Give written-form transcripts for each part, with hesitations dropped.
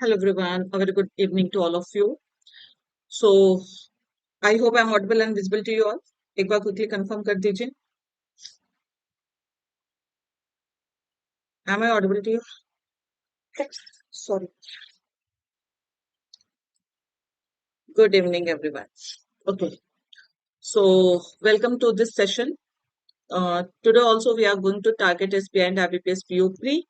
Hello everyone, a very good evening to all of you. So I hope I'm audible and visible to you all. एक बार quickly confirm कर दीजिए. Am I audible to you? Sorry. Good evening everyone. Okay. So welcome to this session. Today also we are going to target SBI and IBPS PO pre.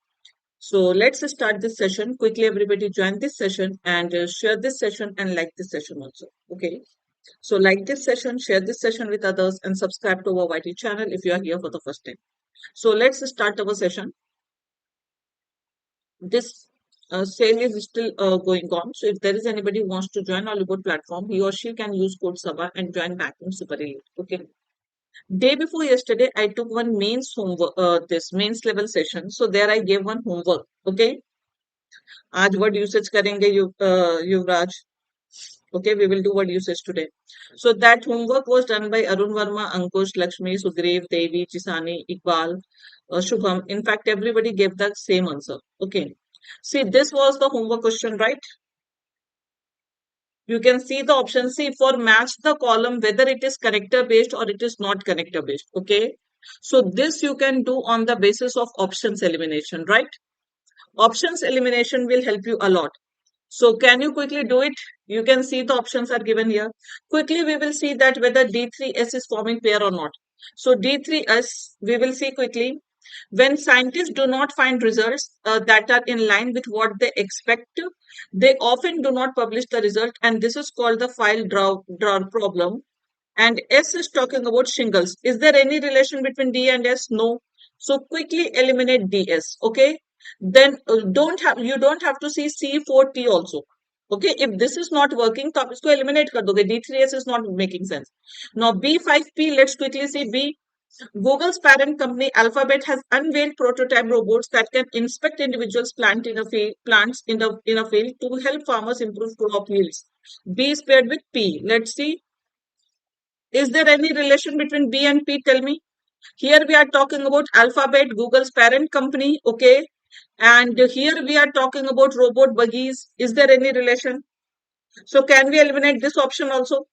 So let's start this session. Quickly everybody join this session and share this session and like this session also. Okay. So like this session, share this session with others and subscribe to our YT channel if you are here for the first time. So let's start our session. This sale is still going on. So if there is anybody who wants to join Oliveboard platform, he or she can use code Saba and join Banking Super Elite. Okay. Day before yesterday, I took one mains homework, this mains level session. So there I gave one homework. Okay. आज word usage करेंगे युवराज. Okay, we will do word usage today. So that homework was done by Arun Verma, Ankush, Lakshmi, Sugriv, Devi, Chisani, Iqbal, Shubham. In fact, everybody gave the same answer. Okay. See, this was the homework question, right? You can see the option. See, for match the column, whether it is character based or it is not character based. Okay. So this you can do on the basis of options elimination, right? Options elimination will help you a lot. So can you quickly do it? You can see the options are given here. Quickly, we will see that whether D3S is forming pair or not. So D3S, we will see quickly. When scientists do not find results that are in line with what they expect, they often do not publish the result, and this is called the file draw problem. And S is talking about shingles. Is there any relation between D and S? No. So quickly eliminate DS. Okay. Then you don't have to see C4T also. Okay. If this is not working, तो आप इसको eliminate कर दोगे. D3S is not making sense. Now B5P. Let's quickly see B. Google's parent company Alphabet has unveiled prototype robots that can inspect individuals plants in a field to help farmers improve crop yields. B is paired with P. Let's see. Is there any relation between B and P? Tell me. Here we are talking about Alphabet, Google's parent company. Okay. And here we are talking about robot buggies. Is there any relation? So can we eliminate this option also?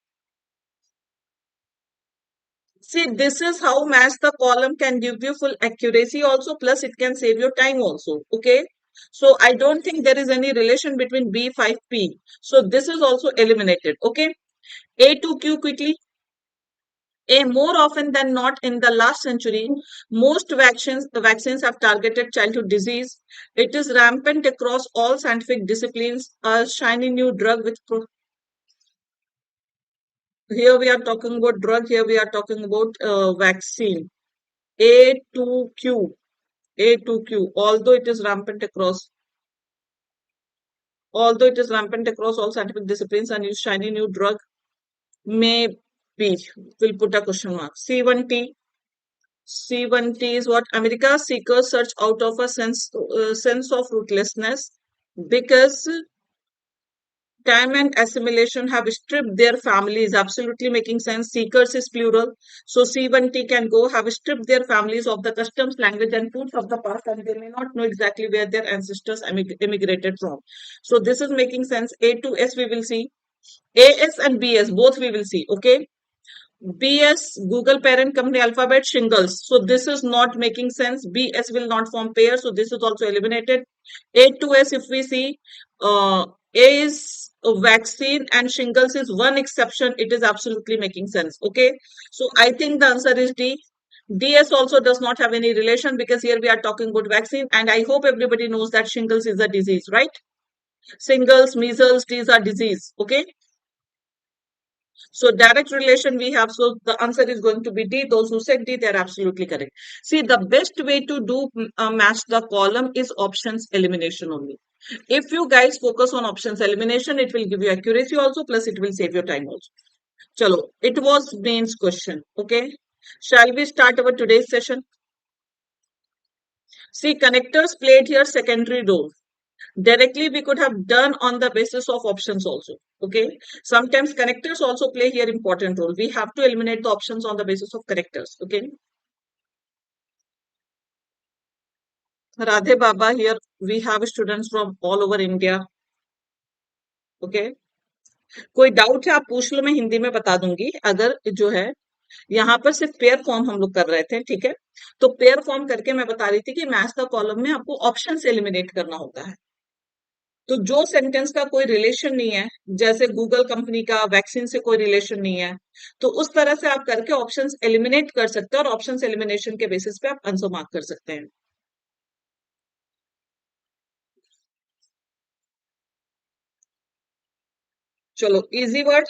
See, this is how match the column can give you full accuracy also, plus it can save your time also. Okay. So I don't think there is any relation between B5P. So this is also eliminated. Okay. A to Q quickly. More often than not in the last century, most vaccines have targeted childhood disease. It is rampant across all scientific disciplines. A shiny new drug with here we are talking about drug. Here we are talking about vaccine. A to Q. A to Q. Although it is rampant across all scientific disciplines and use shiny new drug, may be. We'll put a question mark. C1T. C1T is what America seekers search out of a sense of rootlessness because time and assimilation have stripped their families. Absolutely making sense. Seekers is plural. So C1T can go have stripped their families of the customs, language, and foods of the past, and they may not know exactly where their ancestors immigrated from. So this is making sense. A to S we will see. AS and BS both we will see. Okay. BS, Google parent company Alphabet, shingles. So this is not making sense. BS will not form pair. So this is also eliminated. A to S, if we see, A is a vaccine and shingles is one exception. It is absolutely making sense. Okay. So I think the answer is D. DS also does not have any relation because here we are talking about vaccine. And I hope everybody knows that shingles is a disease, right? Shingles, measles, these are disease. Okay. So direct relation we have. So the answer is going to be D. Those who said D, they are absolutely correct. See, the best way to do match the column is options elimination only. If you guys focus on options elimination, it will give you accuracy also, plus it will save your time also. Chalo, it was mains question. Okay. Shall we start our today's session? See, connectors played here secondary role. Directly we could have done on the basis of options also. Okay. Sometimes connectors also play here important role. We have to eliminate the options on the basis of connectors. Okay. Radhe Baba, here we have students from all over India. Okay, कोई doubt है आप पूछ लो, मैं हिंदी में बता दूंगी अगर जो है। यहाँ पर सिर्फ पेयर फॉर्म हम लोग कर रहे थे, ठीक है। तो पेयर फॉर्म करके मैं बता रही थी कि मैच द कॉलम में आपको ऑप्शन से एलिमिनेट करना होता है। तो जो सेंटेंस का कोई रिलेशन नहीं है, जैसे गूगल कंपनी का वैक्सीन से कोई रिलेशन नहीं है, तो उस तरह से आप करके ऑप्शंस एलिमिनेट कर सकते हैं और ऑप्शंस एलिमिनेशन के बेसिस पे आप आंसर मार्क कर सकते हैं। चलो easy word.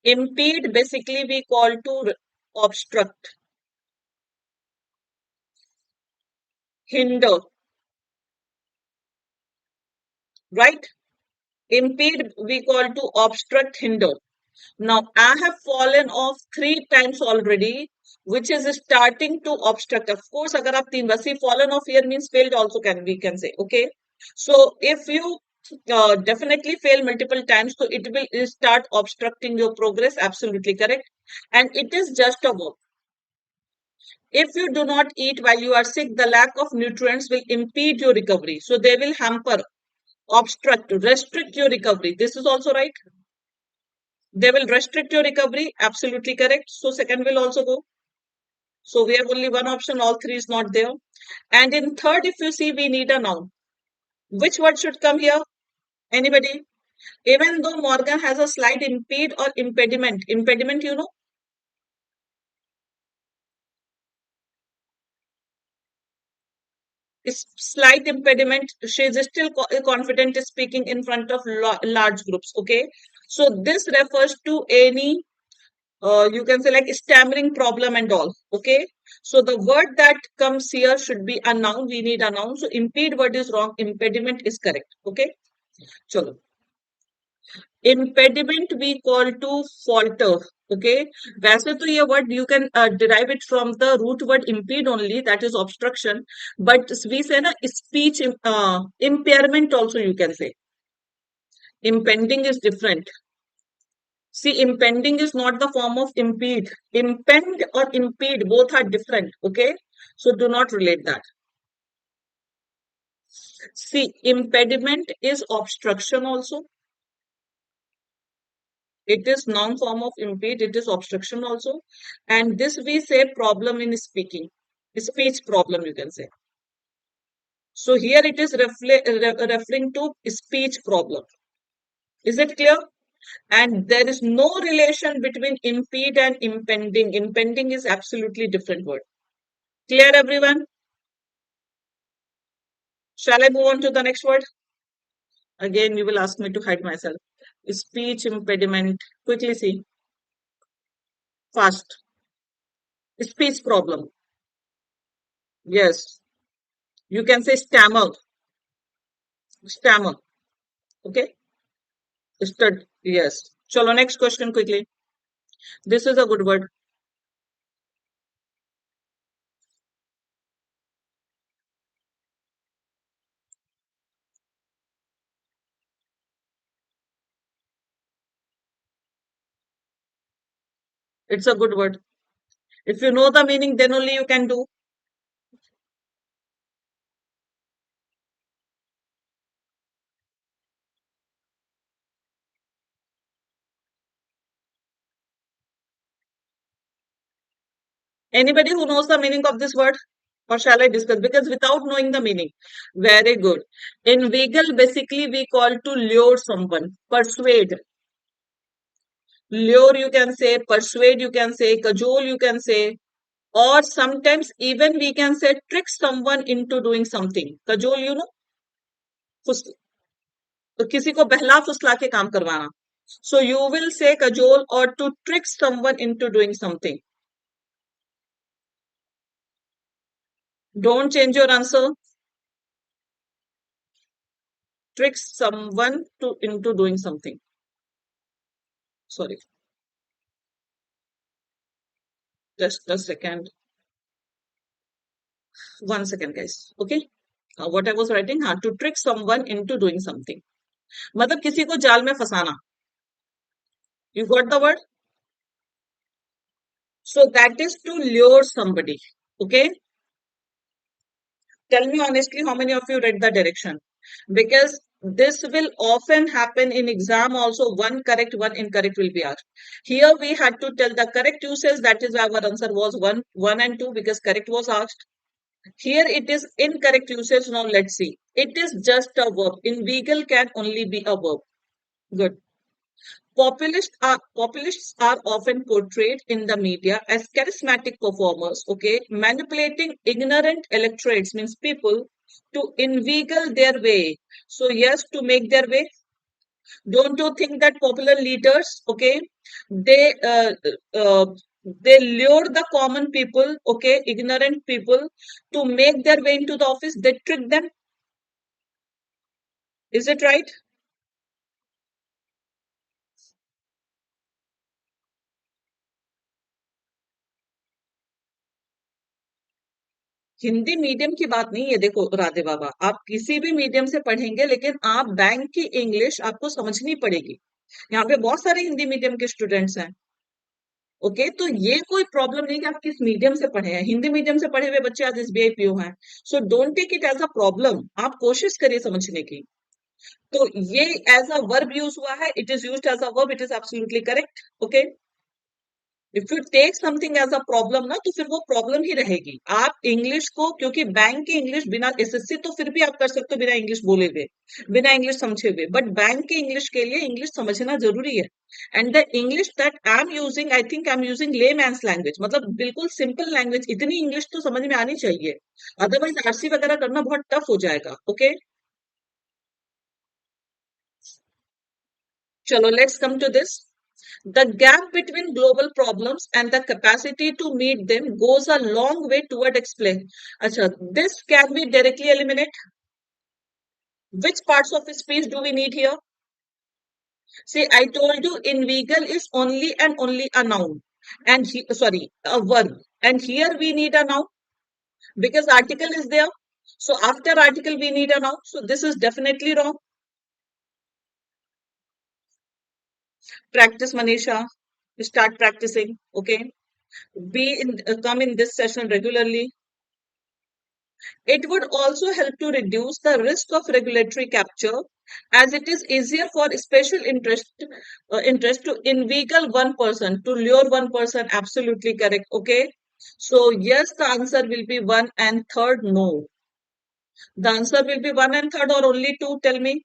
impede basically we call to obstruct, hinder, right? Impede we call to obstruct, hinder. Now I have fallen off 3 times already, which is starting to obstruct. Of course, agar aap teen basi fallen off here means failed also can we can say, okay. So if you definitely fail multiple times, so it will start obstructing your progress. Absolutely correct, and it is just a verb. If you do not eat while you are sick, the lack of nutrients will impede your recovery. So they will hamper, obstruct, restrict your recovery. This is also right. They will restrict your recovery. Absolutely correct. So second will also go. So we have only one option. All three is not there. And in third, if you see, we need a noun. Which word should come here? Anybody? Even though Morgan has a slight impede or impediment. Impediment, you know? Slight impediment, she is still confident speaking in front of large groups, okay. So this refers to any you can say like stammering problem and all, okay. So the word that comes here should be a noun. We need a noun. So impede word is wrong, impediment is correct, okay. Chalo, impediment we call to falter, okay. वैसे तो ये word you can derive it from the root word impede only, that is obstruction. But we say na speech impairment also you can say. Impending is different. See, impending is not the form of impede. Impend or impede both are different, okay. So do not relate that. See, impediment is obstruction also. It is noun form of impede. It is obstruction also. And this we say problem in speaking. Speech problem, you can say. So here it is referring to speech problem. Is it clear? And there is no relation between impede and impending. Impending is absolutely different word. Clear, everyone? Shall I move on to the next word? Again, you will ask me to hide myself. Speech impediment. Quickly see. Fast. Speech problem. Yes. You can say stammer. Stammer. Okay. Stud. Yes. Chalo, next question quickly. This is a good word. It's a good word. If you know the meaning, then only you can do. Anybody who knows the meaning of this word? Or shall I discuss? Because without knowing the meaning. Very good. Inveigle basically we call to lure someone. Persuade. Lure you can say, persuade you can say, cajole you can say, or sometimes even we can say trick someone into doing something. Cajole, you know, तो किसी को बहला फुसला के काम करवाना. So you will say cajole or to trick someone into doing something. Don't change your answer. Trick someone to into doing something. Sorry, just a second. 1 second, guys. Okay. What I was writing, हाँ, to trick someone into doing something. मतलब किसी को जाल में फंसाना. You got the word? So that is to lure somebody. Okay. Tell me honestly, how many of you read the direction? because this will often happen in exam also. One correct, one incorrect will be asked. Here we had to tell the correct usage. That is why our answer was one and two, because correct was asked. Here it is incorrect usage. Now let's see. It is just a verb. Inveigle can only be a verb. Good. Populists are often portrayed in the media as charismatic performers, okay, manipulating ignorant electorates, means people, to inveigle their way. So yes, to make their way. Don't you think that popular leaders, okay, they uh, uh, they lure the common people, okay, ignorant people, to make their way into the office. They trick them. Is it right? Hindi medium की बात नहीं है। देखो राधे बाबा, आप किसी भी medium से पढ़ेंगे, लेकिन आप बैंक की इंग्लिश आपको समझनी पड़ेगी। यहाँ पे बहुत सारे हिंदी मीडियम के स्टूडेंट्स हैं। ओके, तो ये कोई प्रॉब्लम नहीं कि आप किस मीडियम से पढ़े हैं। हिंदी मीडियम से पढ़े हुए बच्चे आज एसबीआई पीओ हैं। So don't take it as a problem. आप कोशिश करिए समझने की। तो ये एज अ वर्ब यूज हुआ है। It is used as a verb. It is absolutely correct. Okay, if you take something as a problem ना, तो फिर वो प्रॉब्लम ही रहेगी। आप इंग्लिश को, क्योंकि बैंक की इंग्लिश बिना एसएससी तो फिर भी आप कर सकते हो बिना इंग्लिश बोले हुए, बिना इंग्लिश समझे हुए, बट बैंक की इंग्लिश के लिए इंग्लिश समझना जरूरी है। And the English that I am using, I think I am using ले मैंस लैंग्वेज, मतलब बिल्कुल सिंपल लैंग्वेज। इतनी इंग्लिश तो समझ में आनी चाहिए, अदरवाइज आरसी वगैरह करना बहुत टफ हो जाएगा। ओके, चलो let's come to this. The gap between global problems and the capacity to meet them goes a long way toward explain. Acha, this can we directly eliminate? Which parts of speech do we need here? See, I told you Inveigle is only and only a noun, and sorry, a verb. And here we need a noun because article is there. So after article we need a noun. So this is definitely wrong. Practice, Manisha. Start practicing. Okay. Come in this session regularly. It would also help to reduce the risk of regulatory capture, as it is easier for special interest to inveigle one person, to lure one person. Absolutely correct. Okay. So yes, the answer will be one, and third, no. The answer will be one and third, or only two. Tell me.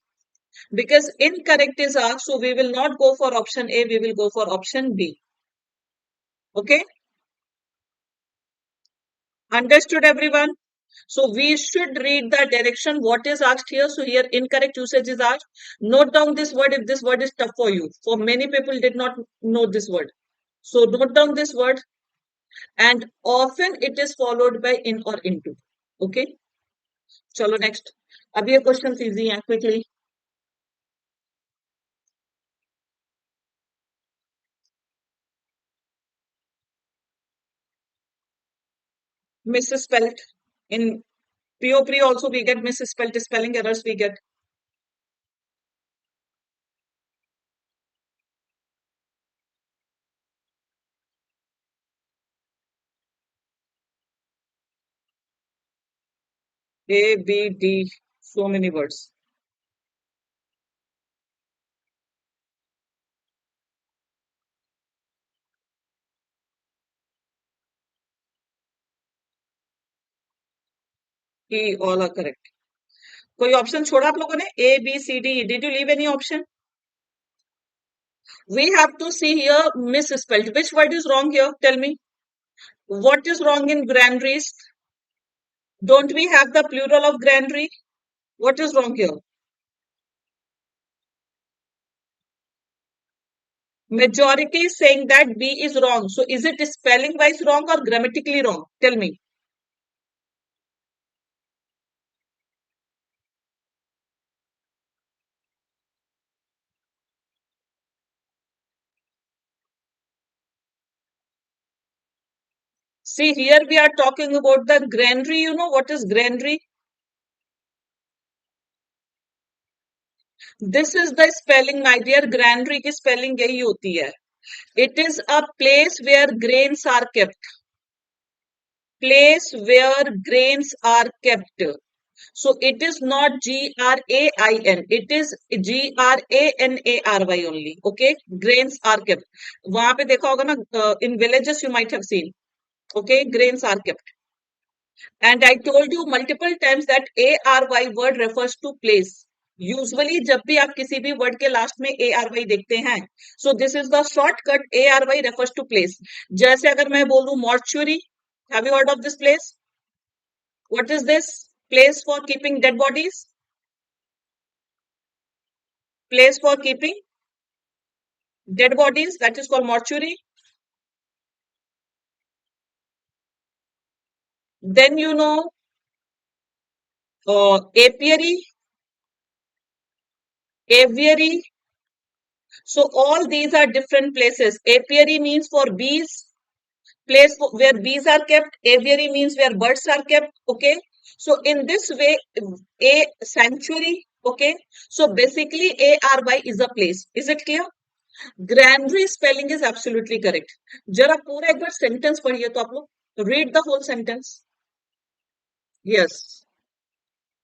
Because incorrect is asked, so we will not go for option A, we will go for option B. Okay. Understood, everyone? So we should read the direction what is asked here. So here incorrect usage is asked. Note down this word if this word is tough for you. For many people did not know this word. So note down this word, and often it is followed by in or into. Okay. Chalo next. अब ये questions easy हैं, quickly. Misspelled. In PO also we get misspelled spelling errors we get. A, B, D. So many words. E, all are correct. कोई option छोड़ा आप लोगों ने? A, B, C, D. Did you leave any option? We have to see here misspelled. Which word is wrong here? Tell me. What is wrong in granaries? Don't we have the plural of granary? What is wrong here? Majority is saying that B is wrong. So is it spelling wise wrong or grammatically wrong? Tell me. See, here we are talking about the granary. You know what is granary? This is the spelling, my dear. Granary की spelling यही होती है. It is a place where grains are kept. Place where grains are kept. So it is not GRAIN. It is GRANARY only. Okay. Grains are kept. वहां पे देखा होगा ना, in villages you might have seen. Okay. Grains are kept. And I told you multiple times that ARY word refers to place. Usually जब भी आप किसी भी वर्ड के लास्ट में ARY देखते हैं, so this is the shortcut. ARY refers to place. जैसे अगर मैं बोलूं mortuary, have you heard of this place? What is this? Place for keeping dead bodies. Place for keeping dead bodies, that is called mortuary. Then you know apiary, aviary. So all these are different places. Apiary means for bees, place where bees are kept. Aviary means where birds are kept. Okay. So in this way, a sanctuary. Okay. So basically, ARY is a place. Is it clear? Granary spelling is absolutely correct. जरा पूरा एक बार sentence पढ़िए तो आप लोग. Read the whole sentence. Yes.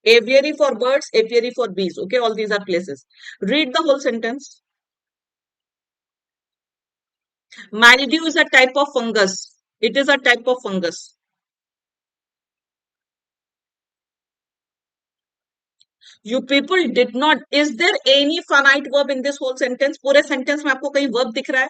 Aviary for birds, apiary for bees. Okay, all these are places. Read the whole sentence. Mildew is a type of fungus. It is a type of fungus. You people did not. Is there any finite verb in this whole sentence? पूरे sentence में आपको कहीं verb दिख रहा है?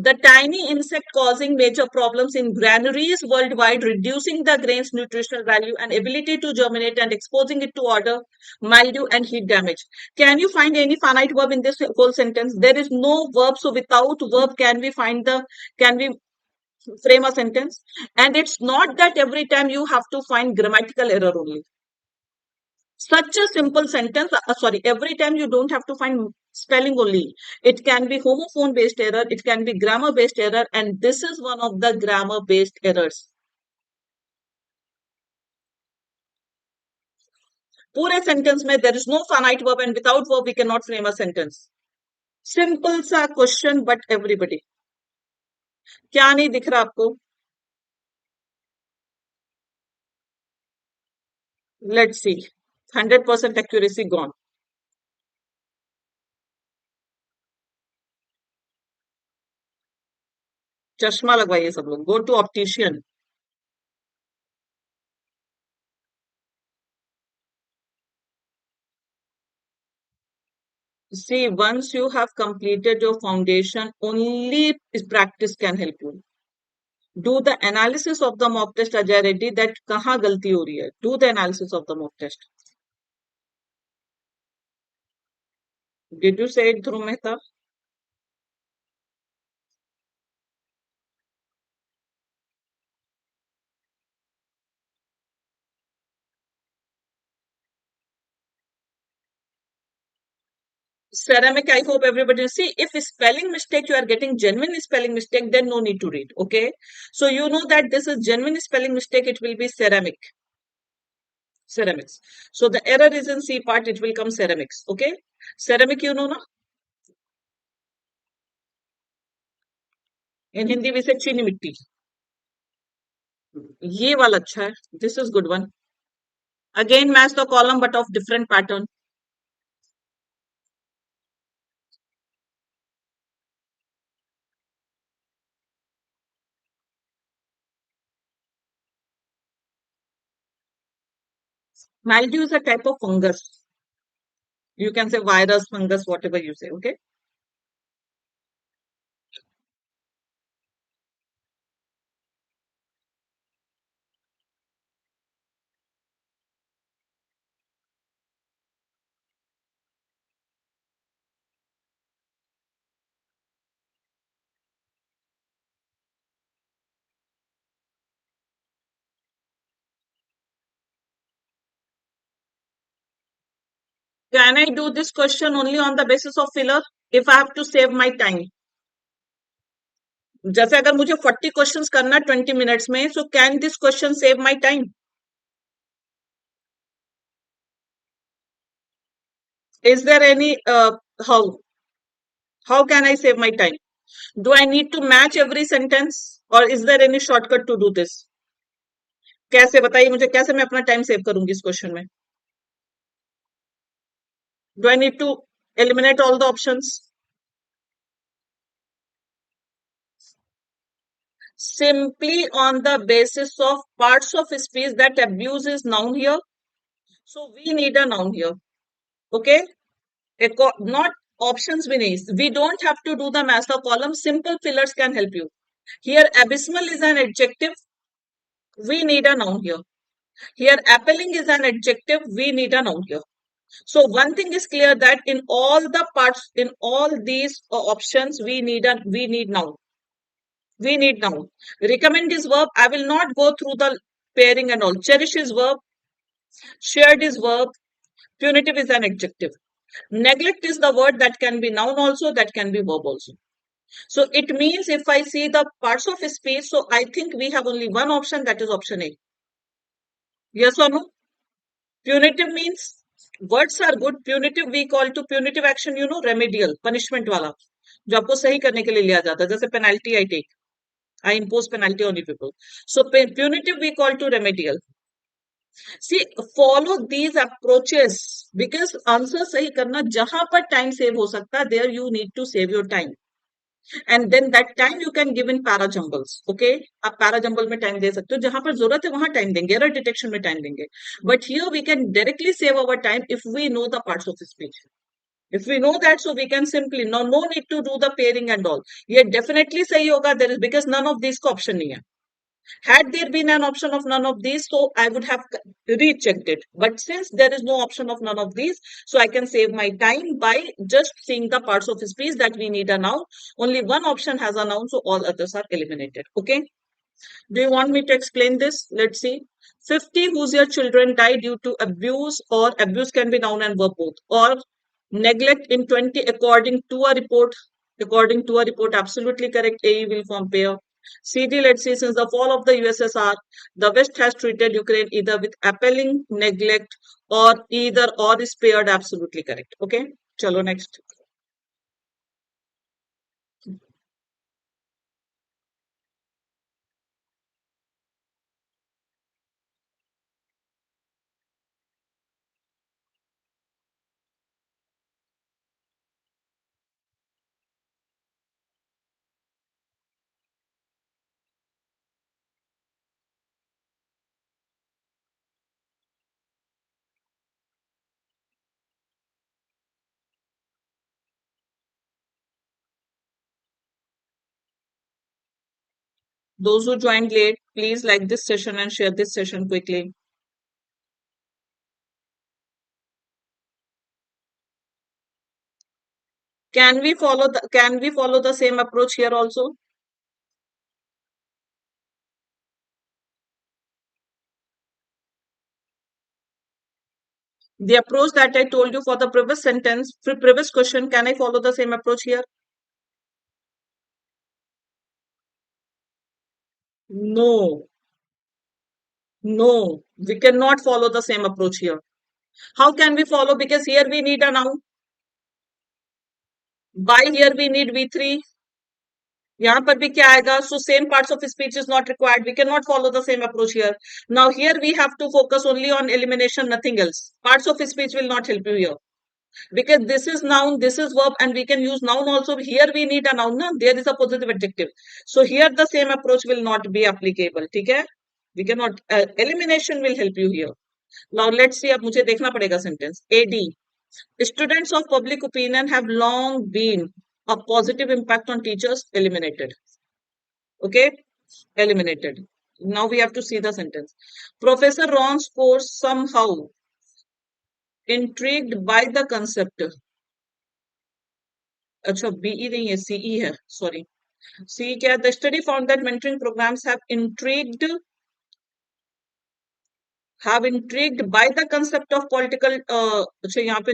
The tiny insect causing major problems in granaries worldwide, reducing the grain's nutritional value and ability to germinate and exposing it to odor, mildew, and heat damage. Can you find any finite verb in this whole sentence? There is no verb, so without verb, can we frame a sentence? And it's not that every time you have to find grammatical error only. Such a simple sentence, sorry, every time you don't have to find spelling only. It can be homophone based error, it can be grammar based error, and this is one of the grammar based errors. पूरे sentence में there is no finite verb, and without verb we cannot frame a sentence. Simple सा question, but everybody. क्या नहीं दिख रहा आपको? Let's see. 100% accuracy gone. चश्मा लगवाइए सब लोग. Go to optician. See, once you have completed your foundation, only practice can help you. Do the analysis of the mock test, Ajay Reddy, that कहाँ गलती हो रही है. Do the analysis of the mock test. Did you say it, Dhruv Mehta? Ceramic, I hope everybody see. If spelling mistake, you are getting genuine spelling mistake, then no need to read. Okay. So you know that this is genuine spelling mistake, it will be ceramic. Ceramics. So the error is in C part, it will come ceramics. Okay. Ceramic, you know na? In Hindi we say चीनी मिट्टी. ये वाला अच्छा है. This is good one. Again match the column but of different pattern. Mildew is a type of fungus. You can say virus, fungus, whatever you say. Okay. Can I do this question only on the basis of filler if I have to save my time? जैसे अगर मुझे 40 questions करना 20 minutes में, so can this question save my time? Is there any how can I save my time? Do I need to match every sentence or is there any shortcut to do this? कैसे बताइए मुझे, कैसे मैं अपना time save करूंगी इस question में? Do I need to eliminate all the options? Simply on the basis of parts of speech that abuse is noun here. So we need a noun here. Okay? Not options we need. We don't have to do the master column. Simple fillers can help you. Here, abysmal is an adjective. We need a noun here. Here, appalling is an adjective. We need a noun here. So one thing is clear that in all the parts, in all these options, we need noun. We need noun. Recommend is verb. I will not go through the pairing and all. Cherish is verb. Shared is verb. Punitive is an adjective. Neglect is the word that can be noun also, that can be verb also. So it means if I see the parts of speech, so I think we have only one option, that is option A. Yes or no? Punitive means words are good. Punitive we call to punitive action, remedial, punishment वाला, जो आपको सही करने के लिए लिया जाता है, जैसे penalty I take, I impose penalty on you people. So punitive we call to remedial. See, follow these approaches because answer सही करना जहां पर time save हो सकता है, there you need to save your time. And then that time you can give in parajumbles. Okay, आप parajumble में time दे सकते हो, जहां पर जरूरत है वहां time देंगे, error detection में time देंगे. But here we can directly save our time if we know the parts of speech. If we know that, so we can simply no need to do the pairing and all. ये definitely सही होगा, there is, because none of these का option नहीं है. Had there been an option of none of these, so I would have rechecked it. But since there is no option of none of these, so I can save my time by just seeing the parts of speech that we need a noun. Only one option has a noun, so all others are eliminated. Okay. Do you want me to explain this? Let's see. 50 whose your children die due to abuse, or abuse can be noun and verb both, or neglect in 20 according to a report. According to a report, absolutely correct. A will form pair. CD, let's see, since the fall of the USSR, the West has treated Ukraine either with appalling neglect or either or is paired, absolutely correct. Okay, chalo next. Those who joined late, please like this session and share this session quickly. Can we follow the same approach here also? The approach that I told you for the previous sentence, previous question, can I follow the same approach here? No, no, we cannot follow the same approach here. How can we follow? Because here we need a noun. By here we need V3. यहाँ पर भी क्या आएगा? So same parts of speech is not required. We cannot follow the same approach here. Now here we have to focus only on elimination, nothing else. Parts of speech will not help you here. Because this is noun, this is verb, and we can use noun also. Here we need a noun, na? There is a positive adjective. So here the same approach will not be applicable. ठीक है? We cannot. Elimination will help you here. Now let's see. अब मुझे देखना पड़ेगा sentence. AD. Students of public opinion have long been a positive impact on teachers. Eliminated. Okay? Eliminated. Now we have to see the sentence. Professor Ron's course somehow intrigued by the concept. अच्छा BE नहीं है, CE है, sorry. C क्या? The study found that mentoring programmes have intrigued by the concept of political. अच्छा यहाँ पे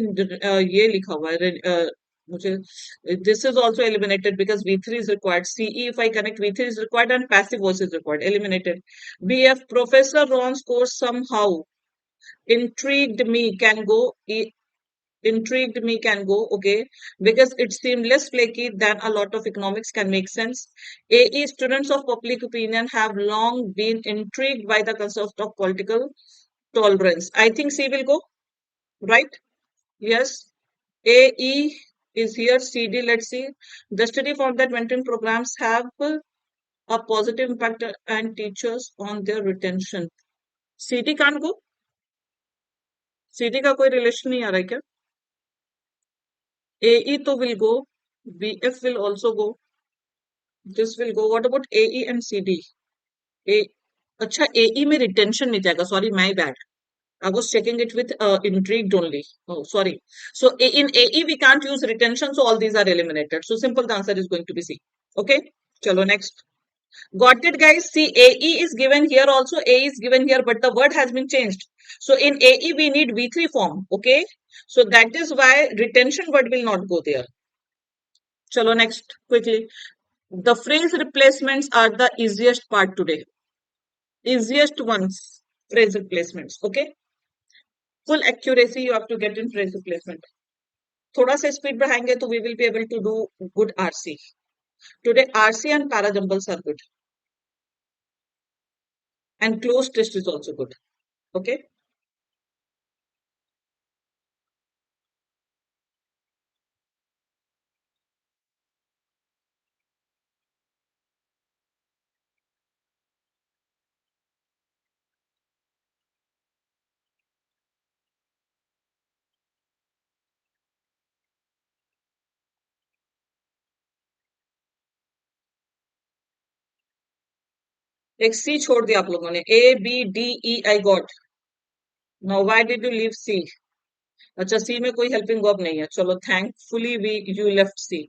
ये लिखा हुआ है, मुझे this is also eliminated because V3 is required. CE, if I connect, V3 is required and passive voice is required. Eliminated. BF, Professor Ron's course somehow intrigued me, can go. Intrigued me can go, okay, because it seemed less flaky than a lot of economics can make sense. AE, students of public opinion have long been intrigued by the concept of political tolerance. I think C will go, right? Yes. AE is here. CD, let's see. The study found that mentoring programs have a positive impact and teachers on their retention. CD can't go. CD का कोई relation नहीं आ रहा है क्या? AE तो will go. BF will also go. This will go. What about AE and CD? A अच्छा AE में retention नहीं जाएगा. Sorry, my bad. I was checking it with intrigued only. Oh, sorry. So in AE we can't use retention, so all these are eliminated. So simple the answer is going to be C. Okay. Chalo next. Got it, guys? See, AE is given here also. A is given here, but the word has been changed. So in AE we need V3 form. Okay. So that is why retention word will not go there. Chalo next quickly. The phrase replacements are the easiest part today. Easiest ones. Phrase replacements. Okay. Full accuracy you have to get in phrase replacement. थोड़ा सा speed बढ़ाएंगे तो we will be able to do good RC. Today RC and Parajumbles are good. And close test is also good. Okay. एक C छोड़ दिया आप लोगों ने. A, B, D, E I got. Now why did you leave C? अच्छा C में कोई helping verb नहीं है. चलो thankfully you left C.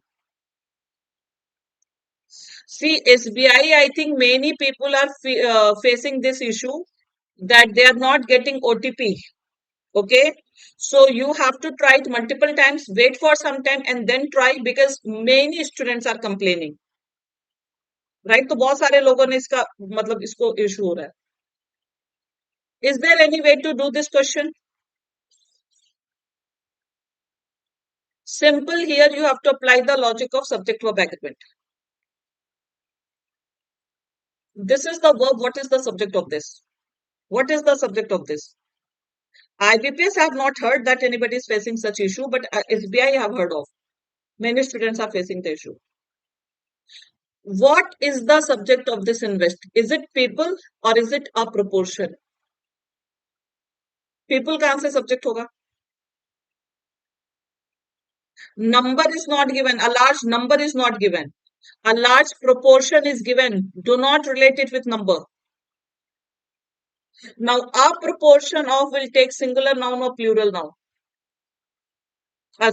See, SBI, I think many people are facing this issue that they are not getting OTP. Okay. So you have to try it multiple times, wait for some time and then try because many students are complaining. Right? तो बहुत सारे लोगों ने इसका मतलब इसको issue हो रहा है. Is there any way to do this question? Simple. Here you have to apply the logic of subject verb agreement. This is the verb. What is the subject of this? What is the subject of this? IBPS have not heard that anybody is facing such issue, but SBI have heard of. Many students are facing the issue. What is the subject of this invest? Is it people or is it a proportion? People कहाँ से subject होगा? Number is not given. A large number is not given. A large proportion is given. Do not relate it with number. Now, a proportion of will take singular noun or plural noun.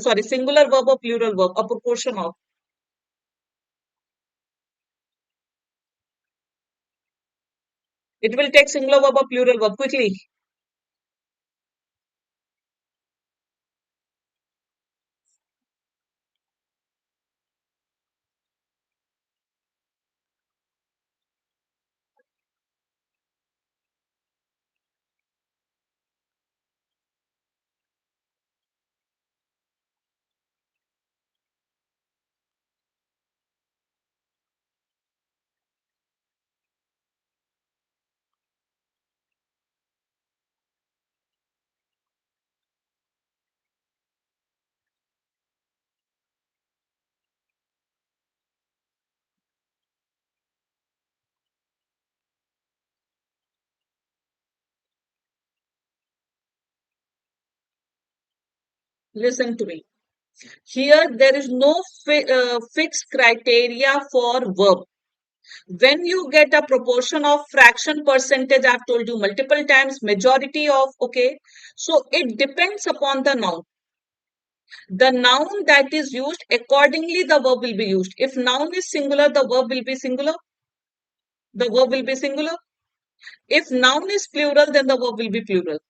Sorry, singular verb or plural verb. A proportion of. It will take singular verb or plural verb. Quickly. Listen to me. Here, there is no fixed criteria for verb. When you get a proportion of fraction percentage, I've told you multiple times, majority of, okay. So it depends upon the noun. The noun that is used, accordingly the verb will be used. If noun is singular, the verb will be singular. The verb will be singular. If noun is plural, then the verb will be plural.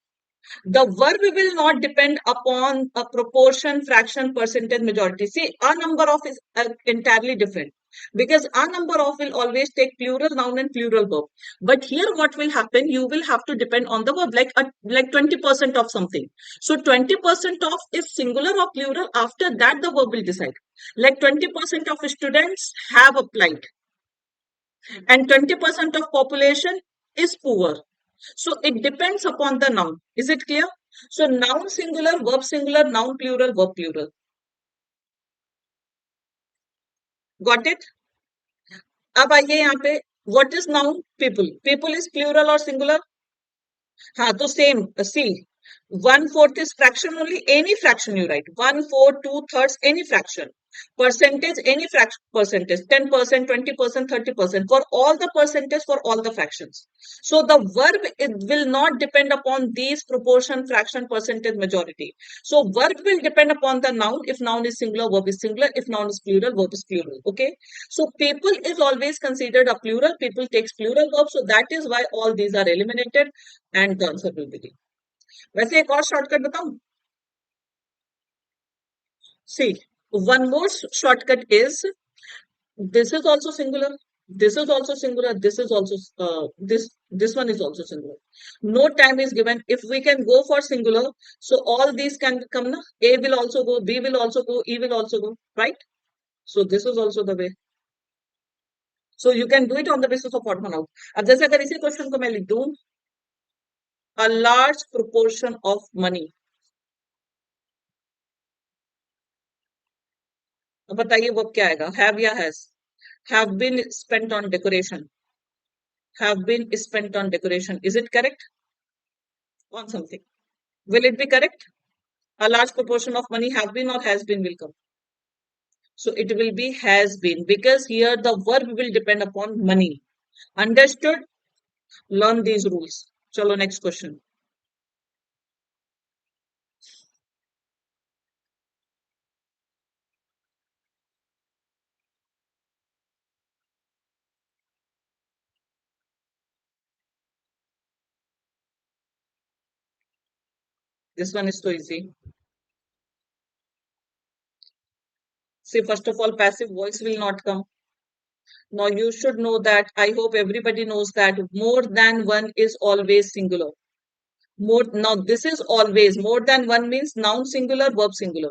The verb will not depend upon a proportion, fraction, percentage, majority. See, a number of is entirely different because a number of will always take plural noun and plural verb. But here what will happen, you will have to depend on the verb like 20% of something. So 20% of is singular or plural. After that, the verb will decide. Like 20% of students have applied and 20% of population is poor. So it depends upon the noun. Is it clear? So noun singular, verb singular, noun plural, verb plural. Got it? अब आइए यहाँ पे, what is noun? People. People is plural or singular? हाँ, तो same C, 1/4 is fraction only, any fraction you write, 1/4, 2/3, any fraction. Percentage, any fraction percentage, 10%, 20%, 30%, for all the percentage, for all the fractions. So the verb, it will not depend upon these proportion, fraction, percentage, majority. So verb will depend upon the noun. If noun is singular, verb is singular. If noun is plural, verb is plural. Okay. So people is always considered a plural. People takes plural verb. So that is why all these are eliminated and the answer will be D. वैसे एक और shortcut बताऊं? See, one more shortcut is, this is also singular, this is also singular, this is also this one is also singular. No time is given. If we can go for singular, so all these can come na. A will also go, B will also go, E will also go, right? So this is also the way. So you can do it on the basis of odd one out. अब जैसे अगर इसी question को मैं लिख दूं, a large proportion of money, अब बताइए वो क्या आएगा? Have या has? Have been spent on decoration. Have been spent on decoration. Is it correct? On something. Will it be correct? A large proportion of money have been or has been will come. So it will be has been, because here the verb will depend upon money. Understood? Learn these rules. Chalo, next question. This one is so easy. See, first of all, passive voice will not come. Now you should know that, I hope everybody knows that more than one is always singular. More, now this is always, more than one means noun singular, verb singular.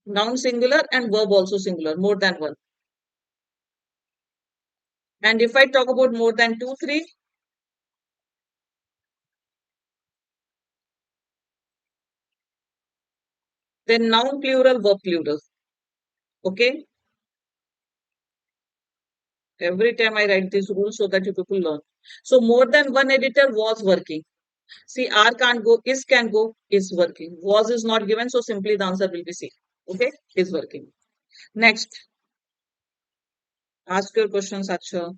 Noun singular and verb also singular, more than one. And if I talk about more than two, three, then noun plural, verb plural. Okay. Every time I write these rules so that you people learn. So more than one editor was working. See, R can't go, is can go, is working. Was is not given, so simply the answer will be C. Okay, is working. Next, ask your questions, Aksha.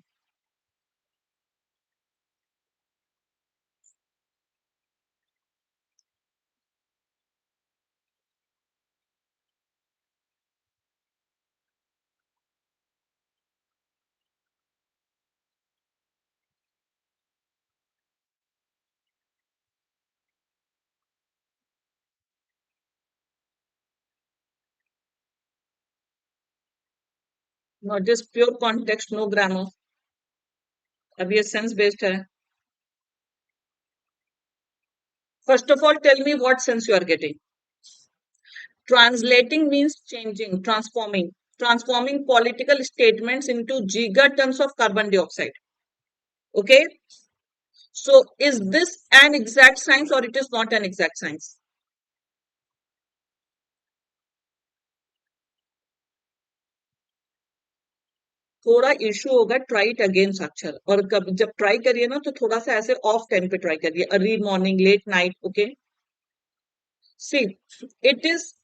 Not just pure context, no grammar. अब ये sense based है. First of all, tell me what sense you are getting. Translating means changing, transforming. Transforming political statements into gigatons of carbon dioxide. Okay. So is this an exact science or it is not an exact science? थोड़ा issue होगा, try it again साक्षर. और कब जब try करिए ना, तो थोड़ा सा ऐसे ऑफ टाइम पे ट्राई करिए, early morning, late night. Okay. See, it is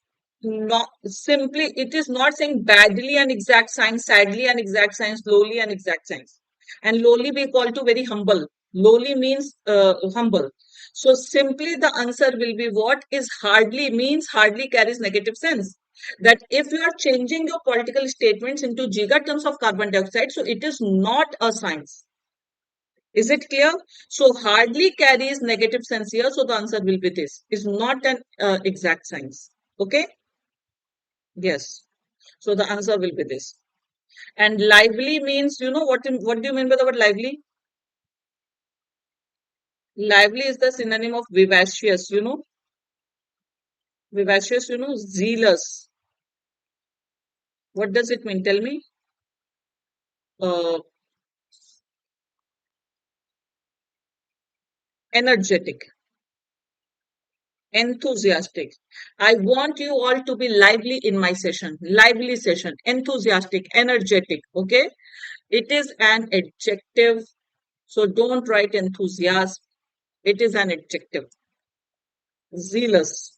not simply, it is not saying badly an exact science, sadly an exact science, lowly an exact science. And lowly we call to very humble. Lowly means humble. So simply the answer will be, what is hardly means hardly carries negative sense. That if you are changing your political statements into gigatons of carbon dioxide, so it is not a science. Is it clear? So hardly carries negative sense here. So the answer will be this. Is not an exact science. Okay. Yes. So the answer will be this. And lively means, you know what do you mean by the word lively? Lively is the synonym of vivacious. Vivacious. Zealous. What does it mean? Tell me. Uh, Energetic. Enthusiastic. I want you all to be lively in my session. Lively session. Enthusiastic, energetic. Okay. It is an adjective. So don't write enthusiasm. It is an adjective. Zealous.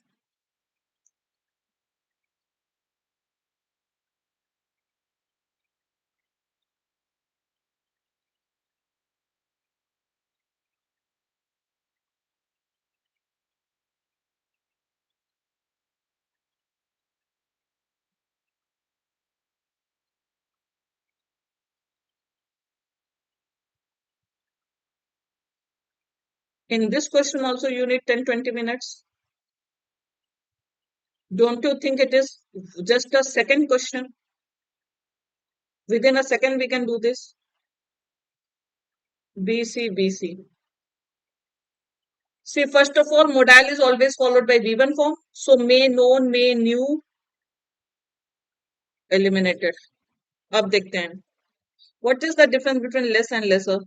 In this question also you need 10-20 minutes. Don't you think it is just a second question? Within a second we can do this. BC, BC. See, first of all, modal is always followed by V1 form. So may, known, may, new, eliminated. अब देखते हैं. What is the difference between less and lesser?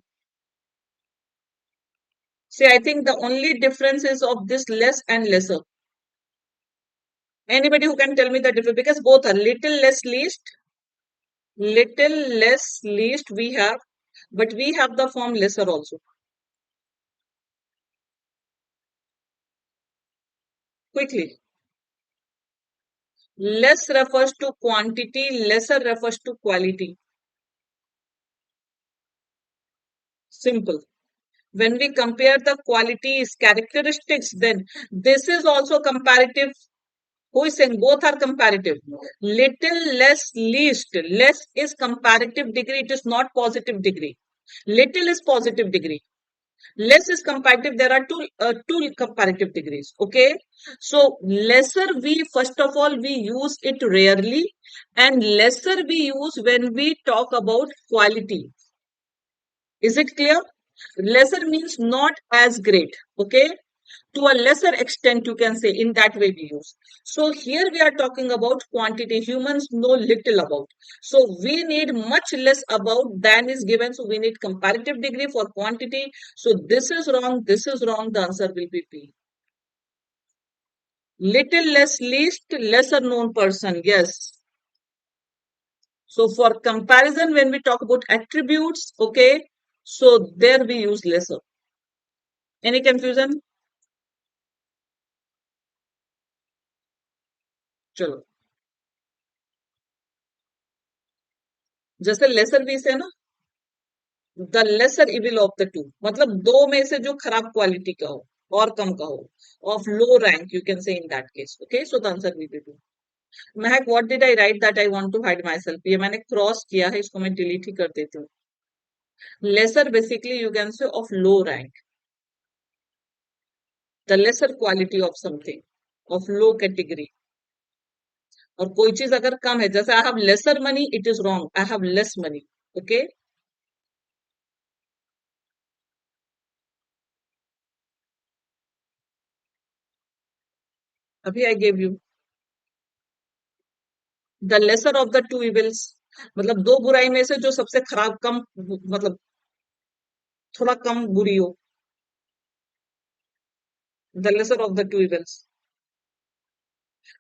See, I think the only difference is of this less and lesser. Anybody who can tell me the difference? Because both are little less least we have, but we have the form lesser also. Quickly. Less refers to quantity, lesser refers to quality. Simple. When we compare the qualities, characteristics, then this is also comparative. Who is saying both are comparative? Little, less, least. Less is comparative degree. It is not positive degree. Little is positive degree. Less is comparative. There are two comparative degrees. Okay. So lesser we, first of all, we use it rarely, and lesser we use when we talk about quality. Is it clear? Lesser means not as great. Okay. To a lesser extent, you can say, in that way we use. So here we are talking about quantity. Humans know little about. So we need much less about than is given. So we need comparative degree for quantity. So this is wrong. This is wrong. The answer will be B. Little less, least, lesser known person. Yes. So for comparison, when we talk about attributes, okay, so there we use lesser. Any confusion? चलो. जैसे laser भी से ना, the lesser evil of the to, मतलब दो में से जो खराब क्वालिटी का हो और कम का हो, of low rank, you can say in that case. Okay, so the answer will be two. Mehak, what did I write that I want to hide myself? ये मैंने क्रॉस किया है, इसको मैं डिलीट ही कर देती हूँ. Lesser basically you can say of low rank, the lesser quality of something, of low category. और कोई चीज अगर कम है, जैसे I have lesser money, it is wrong, I have less money. Okay, अभी I gave you the lesser of the two evils, मतलब दो बुराई में से जो सबसे खराब, कम, मतलब थोड़ा कम बुरी हो. The lesser of the two evils.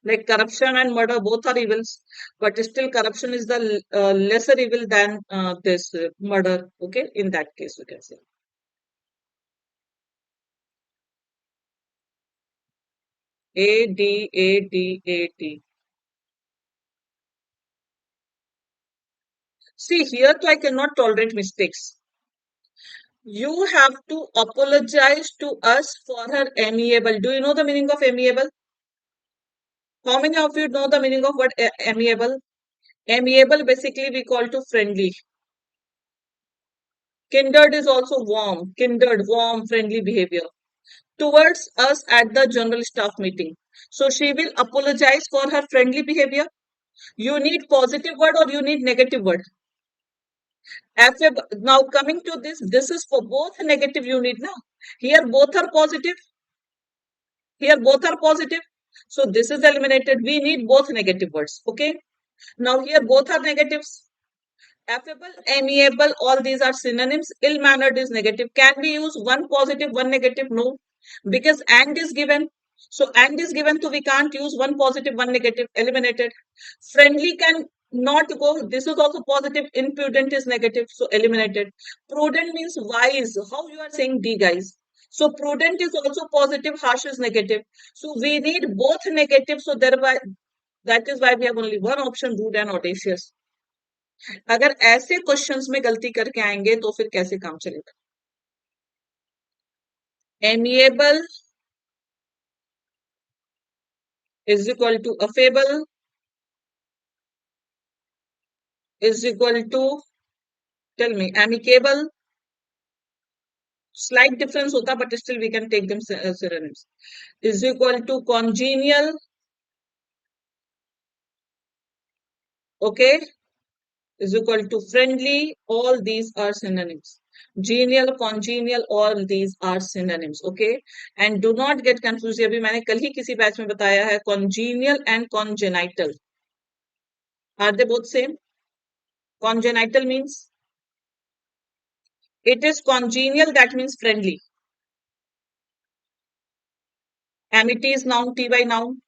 Like corruption and murder, both are evils, but still corruption is the lesser evil than this murder. Okay, in that case, we can say. A D A D A D. See here, I cannot tolerate mistakes. You have to apologize to us for her amiable. Do you know the meaning of amiable? How many of you know the meaning of what amiable? Amiable basically we call to friendly. Kindred is also warm. Kindred, warm, friendly behavior towards us at the general staff meeting. So she will apologize for her friendly behavior. You need positive word or you need negative word? Now coming to this is for both negative you need now. Here both are positive. Here both are positive. So this is eliminated. We need both negative words. Okay. Now here both are negatives. Affable, amiable, all these are synonyms. Ill-mannered is negative. Can we use one positive, one negative? No. Because and is given. So and is given, so we can't use one positive, one negative, eliminated. Friendly can not go. This is also positive. Impudent is negative, so eliminated. Prudent means wise. How you are saying D, guys? So prudent is also positive, harsh is negative. So we need both negative. So thereby that is why we have only one option, rude and audacious. अगर ऐसे questions में गलती करके आएंगे तो फिर कैसे काम चलेगा? Amiable is equal to affable is equal to, tell me, amicable. Slight difference hota, but still we can take them synonyms. Is equal to congenial, okay, is equal to friendly. All these are synonyms. Genial, congenial, all these are synonyms, okay. And do not get confused. अभी मैंने कल ही किसी batch में बताया है, congenial and congenital. Are they both same? Congenital means it is congenial, that means friendly. Amity is noun, ty noun.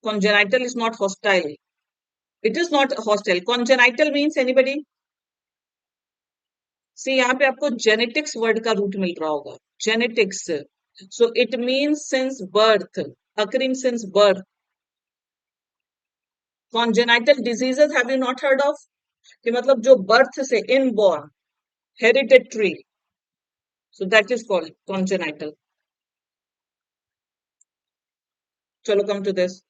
Congenital is not hostile. It is not hostile. Congenital means anybody? See, यहाँ पे आपको genetics word का root मिल रहा होगा. Genetics. So it means since birth, occurring since birth. Congenital diseases have you not heard of? कि मतलब जो birth से inborn, hereditary. So that is called congenital. चलो come to this.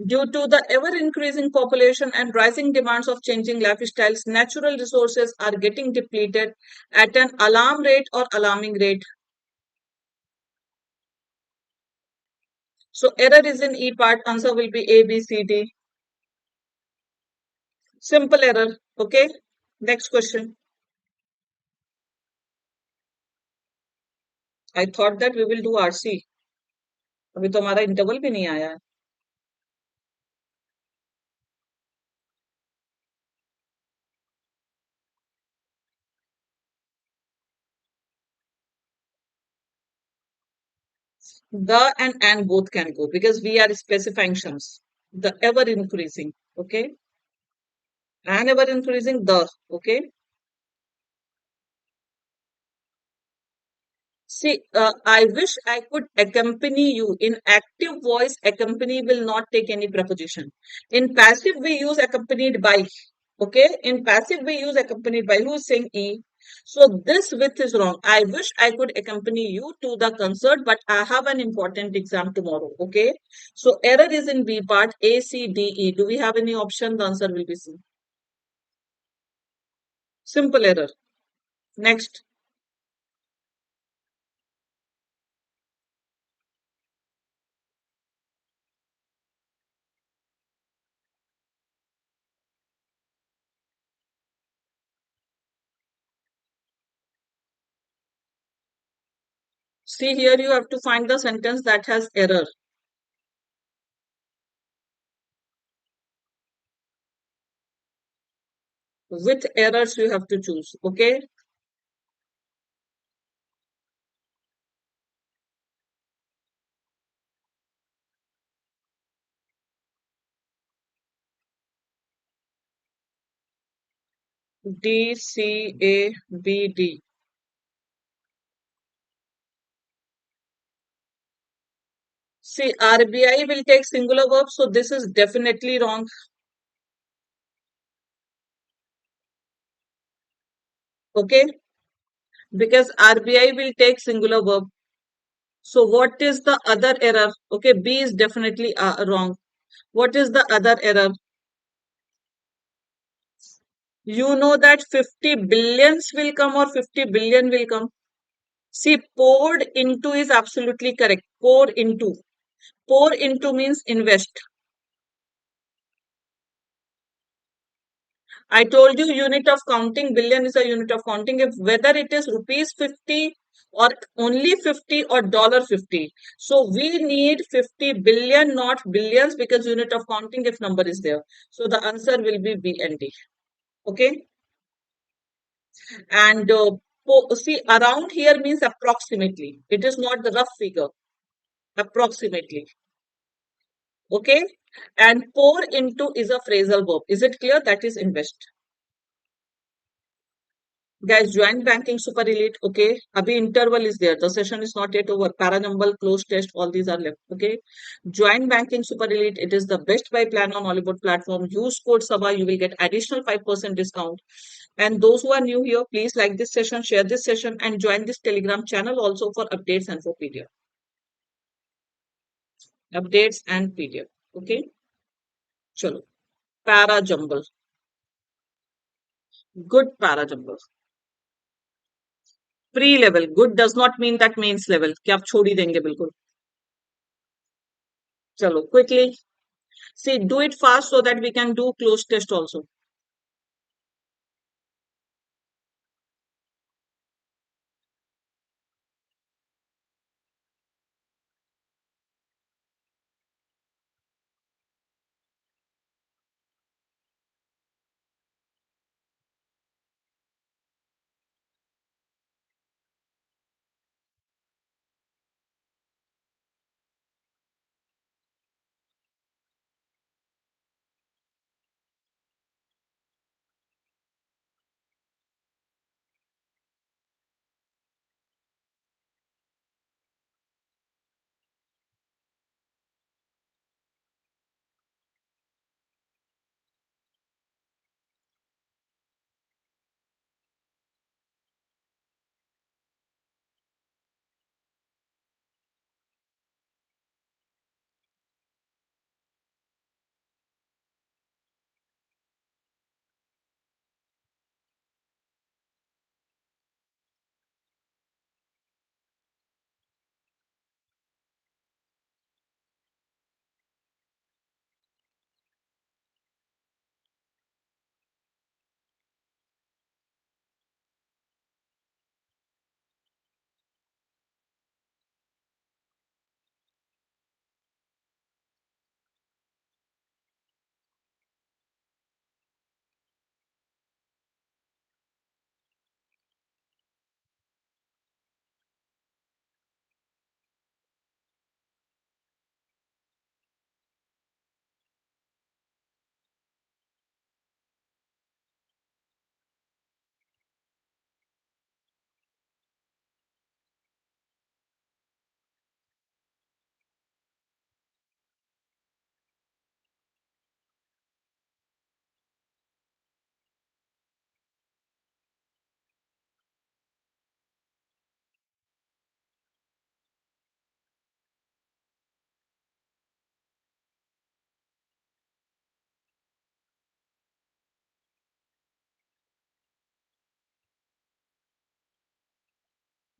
Due to the ever-increasing population and rising demands of changing lifestyles, natural resources are getting depleted at an alarm rate or alarming rate. So error is in E part. Answer will be A, B, C, D. Simple error. Okay. Next question. I thought that we will do RC. अभी तो हमारा interval भी नहीं आया है. The and both can go because we are specifying sums. The ever increasing. Okay. And ever increasing the. Okay. See, I wish I could accompany you. In active voice, accompany will not take any preposition. In passive, we use accompanied by. Okay. In passive, we use accompanied by. Who is saying E? So this with is wrong. I wish I could accompany you to the concert, but I have an important exam tomorrow. Okay. So error is in B part, A, C, D, E. Do we have any option? The answer will be C. Simple error. Next. See here, you have to find the sentence that has error. With errors you have to choose. Okay. D, C, A, B, D. See, RBI will take singular verb, so this is definitely wrong. Okay. Because RBI will take singular verb. So what is the other error? Okay, B is definitely wrong. What is the other error? You know that 50 billions will come or 50 billion will come. See, poured into is absolutely correct. Pour into. Pour into means invest. I told you unit of counting, billion is a unit of counting. If whether it is rupees 50 or only 50 or dollar 50. So we need 50 billion, not billions, because unit of counting if number is there. So the answer will be B and D. Okay. And see, around here means approximately. It is not the rough figure. Approximately. Okay. And pour into is a phrasal verb. Is it clear? That is invest. Guys, joint banking super elite. Okay. Abhi interval is there. The session is not yet over. Parajumble, close test, all these are left. Okay. Joint banking super elite. It is the best buy plan on Oliveboard platform. Use code SABA. You will get additional 5% discount. And those who are new here, please like this session, share this session, and join this Telegram channel also for updates and for PDF. Updates and PDF. Okay. Chalo. Parajumble. Good Parajumble. Pre-level. Good does not mean that mains level. कि आप छोड़ ही देंगे बिल्कुल. Chalo. Quickly. See, do it fast so that we can do close test also.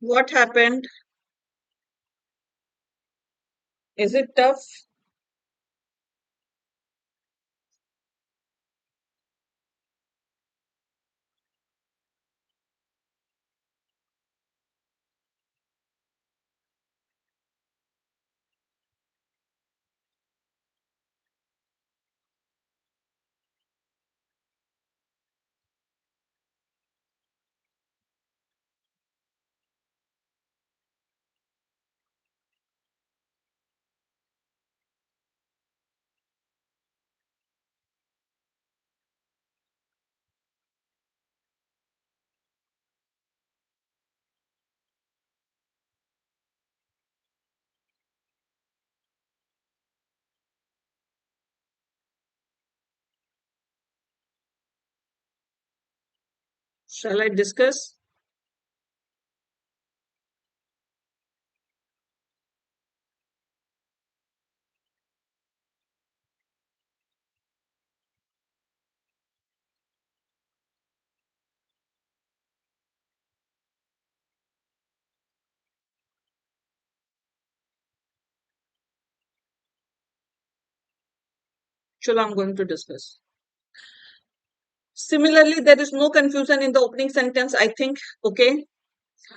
What happened? Is it tough? Shall I discuss? Chalo, I'm going to discuss. Similarly, there is no confusion in the opening sentence, I think. Okay.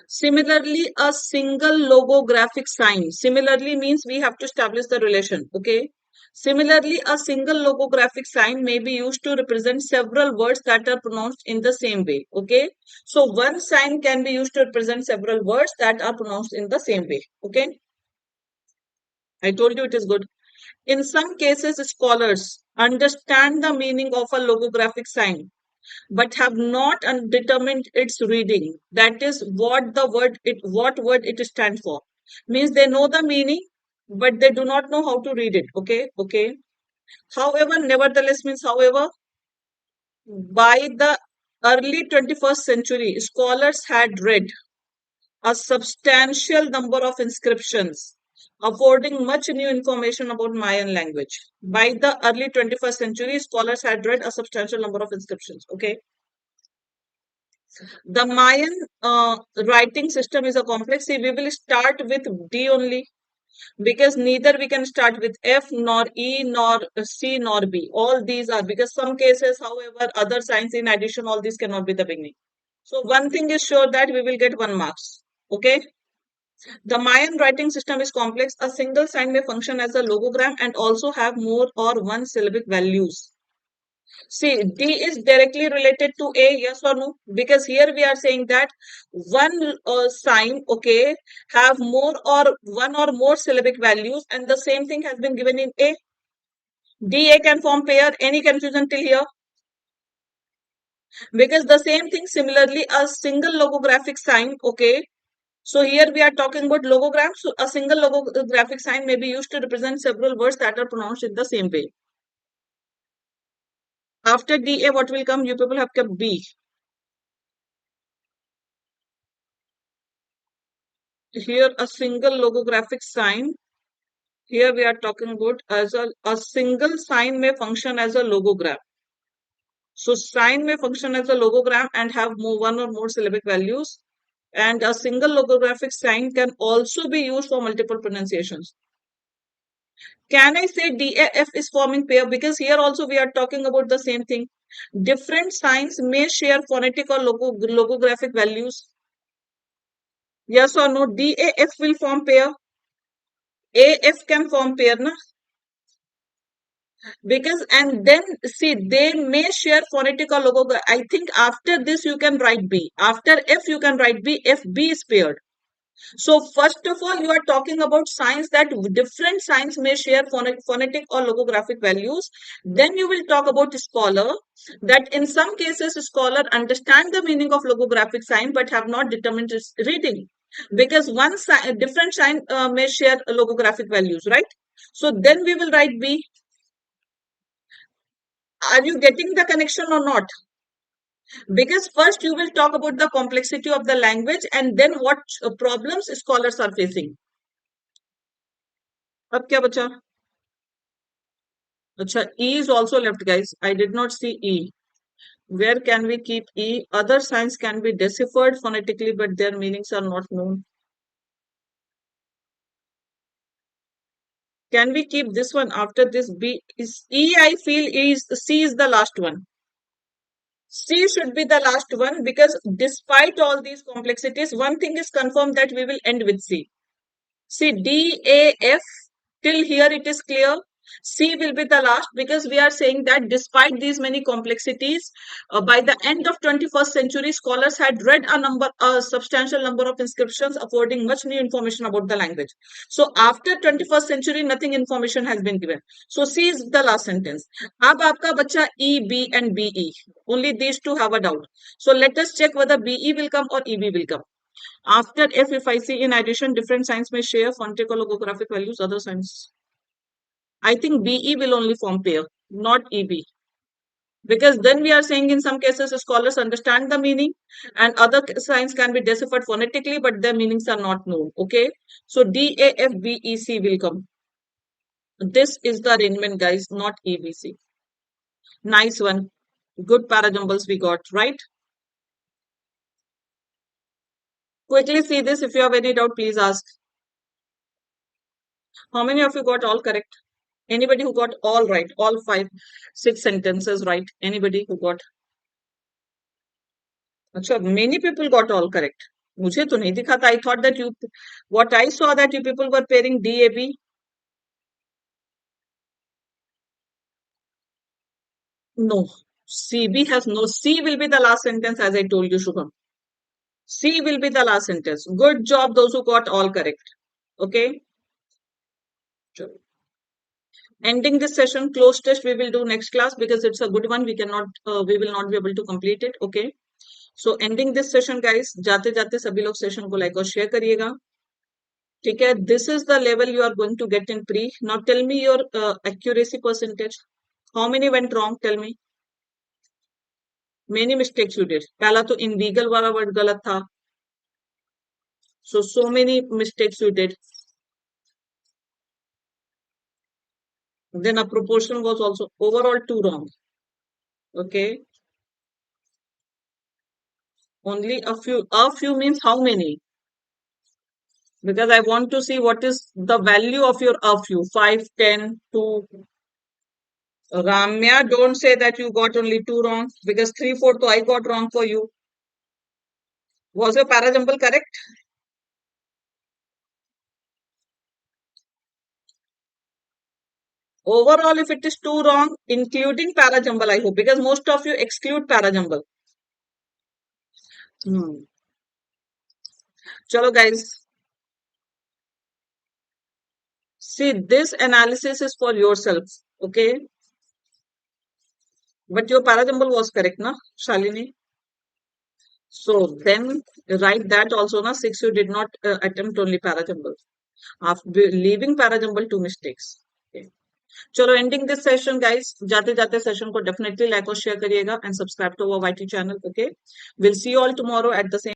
Similarly, a single logographic sign. Similarly means we have to establish the relation. Okay. Similarly, a single logographic sign may be used to represent several words that are pronounced in the same way. Okay. So one sign can be used to represent several words that are pronounced in the same way. Okay. I told you it is good. In some cases, scholars understand the meaning of a logographic sign but have not determined its reading. That is what word it stands for. Means they know the meaning, but they do not know how to read it. Okay, okay. However, nevertheless means however, by the early 21st century, scholars had read a substantial number of inscriptions affording much new information about Mayan language. By the early 21st century, scholars had read a substantial number of inscriptions. Okay. The Mayan writing system is a complex. See, we will start with D only because neither we can start with F nor E nor C nor B. All these are because some cases, however, other signs in addition, all these cannot be the beginning. So one thing is sure that we will get 1 marks. Okay. The Mayan writing system is complex. A single sign may function as a logogram and also have more or one syllabic values. See, D is directly related to A, yes or no? Because here we are saying that one sign, okay, have more or one or more syllabic values, and the same thing has been given in A. D, A can form pair. Any confusion till here? Because the same thing, similarly, a single logographic sign, okay. So here we are talking about logograms. So a single logographic sign may be used to represent several words that are pronounced in the same way. After DA, what will come? You people have kept B. Here a single logographic sign. Here we are talking about as a single sign may function as a logogram. So sign may function as a logogram and have one or more syllabic values. And a single logographic sign can also be used for multiple pronunciations. Can I say DAF is forming pair? Because here also we are talking about the same thing. Different signs may share phonetic or logographic values. Yes or no? DAF will form pair. AF can form pair, na? Because and then see they may share phonetic or logo. I think after this you can write B. After F you can write B if B is paired. So first of all, you are talking about signs that different signs may share phonetic or logographic values. Then you will talk about scholar that in some cases scholar understand the meaning of logographic sign but have not determined its reading because one different sign may share logographic values, right? So then we will write B. Are you getting the connection or not? Because first you will talk about the complexity of the language and then what problems scholars are facing. अब क्या बचा? अच्छा, E is also left, guys. I did not see E. Where can we keep E? Other signs can be deciphered phonetically, but their meanings are not known. Can we keep this one after this B? Is E, I feel is C is the last one. C should be the last one because despite all these complexities, one thing is confirmed that we will end with C. See, D, A, F, till here it is clear. C will be the last because we are saying that despite these many complexities, by the end of 21st century, scholars had read a substantial number of inscriptions affording much new information about the language. So after 21st century, nothing information has been given. So C is the last sentence. Ab aapka bacha E, B and BE. Only these two have a doubt. So let us check whether BE will come or EB will come. After F, if I see in addition, different signs may share phonetic or logographic values, other signs. I think BE will only form pair, not EB. Because then we are saying in some cases scholars understand the meaning and other signs can be deciphered phonetically, but their meanings are not known. Okay. So DAFBEC will come. This is the arrangement, guys, not EBC. Nice one. Good parajumbles we got, right? Quickly see this. If you have any doubt, please ask. How many of you got all correct? Anybody who got all right, all 6 sentences right? Anybody who got? अच्छा, many people got all correct. मुझे तो नहीं दिखा था. I thought that what I saw that you people were pairing DAB. No, CB has no. C will be the last sentence, as I told you, Shubham. C will be the last sentence. Good job, those who got all correct. Okay. Sure. Ending this session, close test we will do next class because it's a good one. We will not be able to complete it. Okay. So ending this session, guys. जाते जाते सभी लोग session को like और share करिएगा. ठीक है. This is the level you are going to get in pre. Now tell me your accuracy percentage. How many went wrong? Tell me. Many mistakes you did. पहला तो Inveigle वाला word गलत था. So many mistakes you did. Then a proportion was also overall 2 wrong. Okay. Only a few. A few means how many? Because I want to see what is the value of your a few. 5, 10, 2. Ramya, don't say that you got only 2 wrong because 3, 4 to I got wrong for you. Was your Parajumble correct? Overall, if it is 2 wrong, including Parajumble, I hope, because most of you exclude Parajumble. Chalo, guys. See, this analysis is for yourself. Okay. But your Parajumble was correct, na, Shalini? So then write that also, na, 6 you did not attempt only Parajumble. After leaving Parajumble, 2 mistakes. Okay. चलो ending this session, guys. जाते जाते session को definitely like और share करिएगा and subscribe to our YT channel. Okay. We'll see you all tomorrow at the same